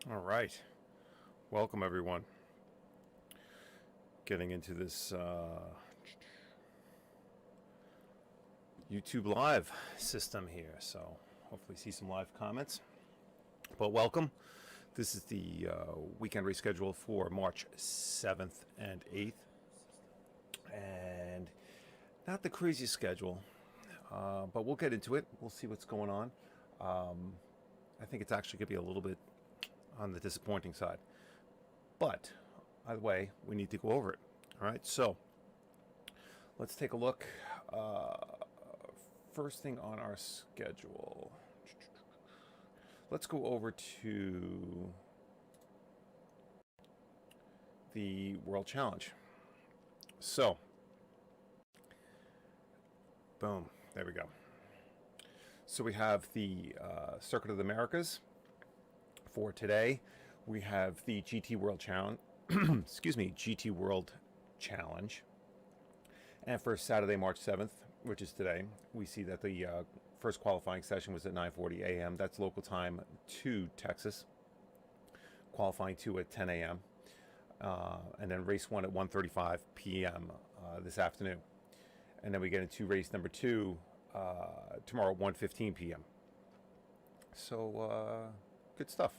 All right. Welcome, everyone. Getting into this YouTube Live system here. So hopefully see some live comments. But welcome. This is the weekend reschedule for March 7th and 8th. And not the craziest schedule, but we'll get into it. We'll see what's going on. I think it's actually going to be a little bit on the disappointing side. But either way, we need to go over it. All right, so let's take a look. First thing on our schedule. Let's go over to the World Challenge. So, boom, there we go. So we have the Circuit of the Americas for today. We have the GT World Challenge. Excuse me, GT World Challenge. And for Saturday, March 7th, which is today, we see that the first qualifying session was at 9:40 a.m. That's local time to Texas. Qualifying 2 at 10 a.m. And then race 1 at 1:35 p.m. This afternoon. And then we get into race number 2 tomorrow at 1:15 p.m. So, good stuff.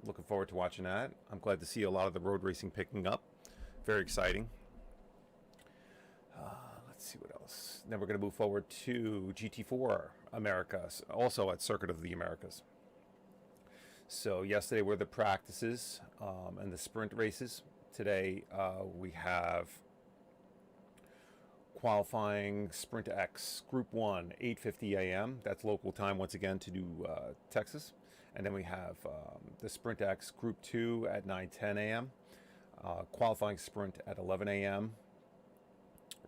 Looking forward to watching that. I'm glad to see a lot of the road racing picking up. Very exciting. Let's see what else. Then we're going to move forward to GT4 Americas, also at Circuit of the Americas. So yesterday were the practices and the sprint races. Today we have qualifying Sprint X Group 1, 8:50 a.m. That's local time once again to do Texas. And then we have the Sprint X Group 2 at 9:10 a.m. Qualifying Sprint at 11 a.m.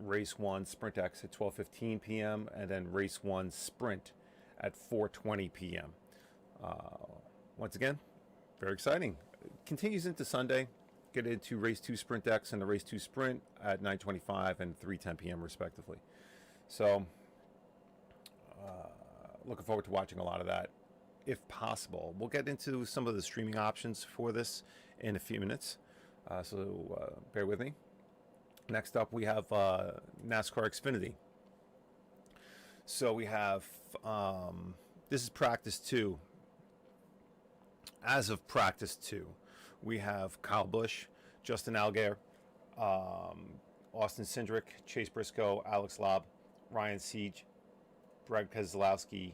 Race 1 Sprint X at 12:15 p.m. And then Race 1 Sprint at 4:20 p.m. Once again, very exciting. It continues into Sunday. Get into Race 2 Sprint X and the Race 2 Sprint at 9:25 and 3:10 p.m. respectively. So, looking forward to watching a lot of that, if possible. We'll get into some of the streaming options for this in a few minutes, so bear with me. Next up, we have NASCAR Xfinity. So we have, this is practice 2. As of practice 2, we have Kyle Busch, Justin Allgaier, Austin Cindric, Chase Briscoe, Alex Loeb, Ryan Siege, Brad Keselowski,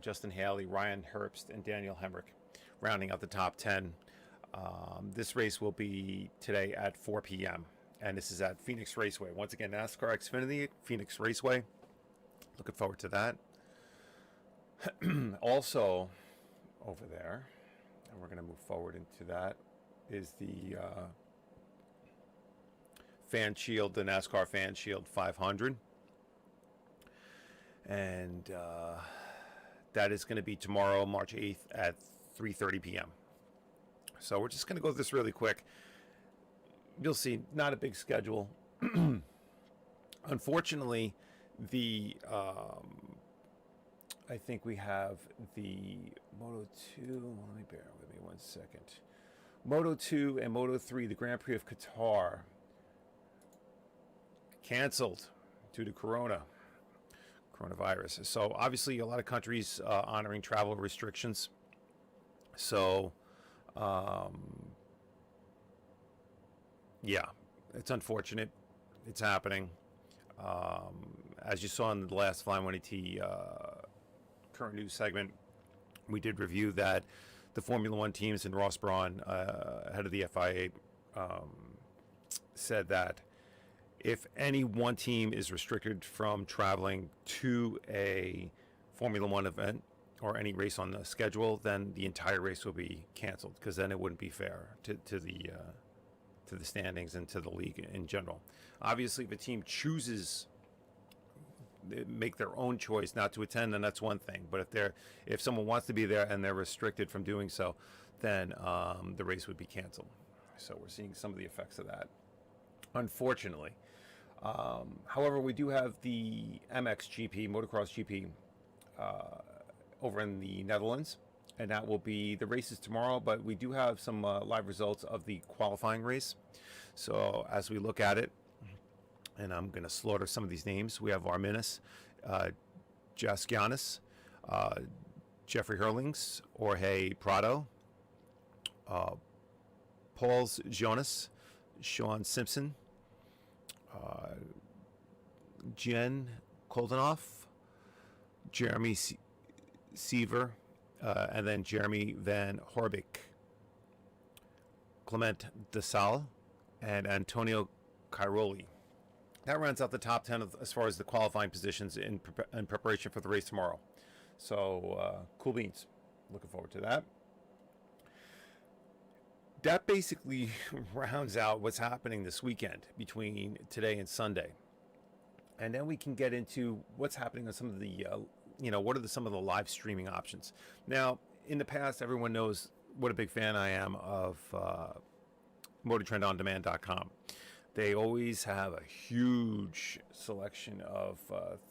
Justin Haley, Ryan Herbst, and Daniel Hemrick, rounding out the top 10. This race will be today at 4 p.m., and this is at Phoenix Raceway. Once again, NASCAR Xfinity, Phoenix Raceway. Looking forward to that. Also, over there, and we're going to move forward into that, is the Fan Shield, the NASCAR Fan Shield 500. And that is going to be tomorrow, March 8th at 3:30 p.m. So we're just going to go through this really quick. You'll see, not a big schedule. Unfortunately, I think we have the Moto 2. Let me bear with me 1 second. Moto 2 and Moto 3, the Grand Prix of Qatar, canceled due to coronavirus. So obviously a lot of countries honoring travel restrictions. So yeah, it's unfortunate. It's happening. As you saw in the last Flyin18T current news segment, we did review that the Formula One teams in Ross Brawn, head of the FIA, said that if any one team is restricted from traveling to a Formula One event or any race on the schedule, then the entire race will be canceled, because then it wouldn't be fair to the standings and to the league in general. Obviously, if a team chooses, make their own choice not to attend, then that's one thing. But if someone wants to be there and they're restricted from doing so, then the race would be canceled. So we're seeing some of the effects of that, unfortunately. However, we do have the MXGP, Motocross GP, over in the Netherlands, and that will be the races tomorrow. But we do have some live results of the qualifying race. So as we look at it, and I'm going to slaughter some of these names. We have Arminis, Jaskianis, Jeffrey Hurlings, Jorge Prado, Pauls Jonas, Sean Simpson, Jen Koldenoff, Jeremy Seaver, and then Jeremy Van Horbeek, Clement DeSalle, and Antonio Cairoli. That rounds out the top 10 as far as the qualifying positions in preparation for the race tomorrow. So, cool beans. Looking forward to that. That basically rounds out what's happening this weekend between today and Sunday. And then we can get into what's happening on some of the, what are some of the live streaming options. Now, in the past, everyone knows what a big fan I am of MotorTrendOnDemand.com. They always have a huge selection of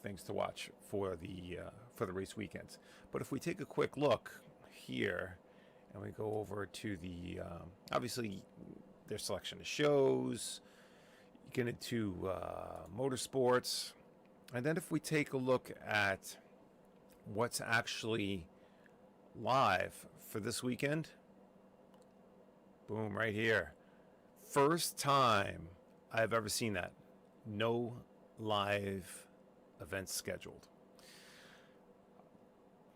things to watch for the race weekends. But if we take a quick look here, and we go over to the obviously their selection of shows, you get into motorsports, and then if we take a look at what's actually live for this weekend, boom, right here. First time I've ever seen that. No live events scheduled.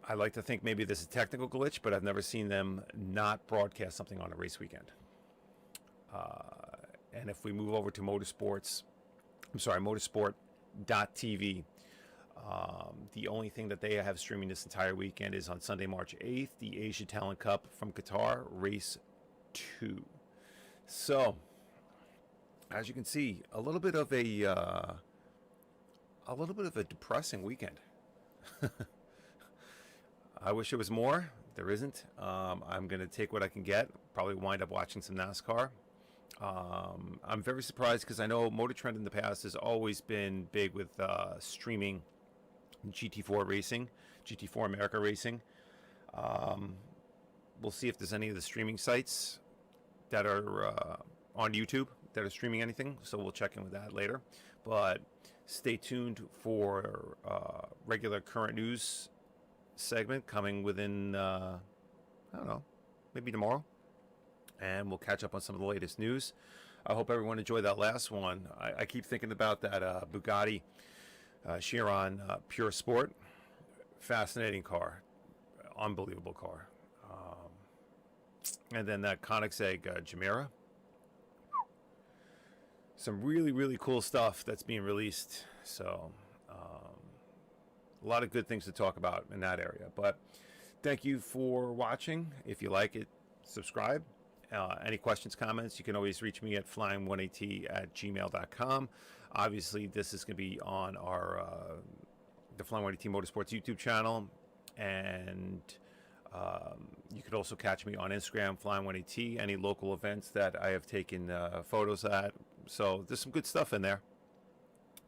I like to think maybe this is a technical glitch, but I've never seen them not broadcast something on a race weekend. And if we move over to motorsport.tv, the only thing that they have streaming this entire weekend is on Sunday, March 8th, the Asia Talent Cup from Qatar, Race 2. So, as you can see, a little bit of a depressing weekend. I wish there was more. There isn't. I'm going to take what I can get. Probably wind up watching some NASCAR. I'm very surprised because I know Motor Trend in the past has always been big with streaming GT4 racing, GT4 America racing. We'll see if there's any of the streaming sites that are on YouTube that are streaming anything, so we'll check in with that later. But stay tuned for regular current news segment coming within, I don't know, maybe tomorrow. And we'll catch up on some of the latest news. I hope everyone enjoyed that last one. I keep thinking about that Bugatti Chiron Pure Sport. Fascinating car. Unbelievable car. And then that Koenigsegg Gemera. Some really, really cool stuff that's being released. So, a lot of good things to talk about in that area. But thank you for watching. If you like it, subscribe. Any questions, comments, you can always reach me at Flyin18T@gmail.com. Obviously, this is going to be on our the Flyin18T Motorsports YouTube channel. And you could also catch me on Instagram, Flyin18T, any local events that I have taken photos at. So there's some good stuff in there.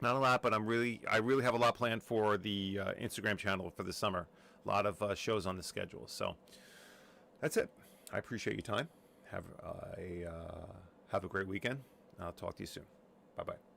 Not a lot, but I really have a lot planned for the Instagram channel for the summer. A lot of shows on the schedule. So that's it. I appreciate your time. Have a great weekend. I'll talk to you soon. Bye-bye.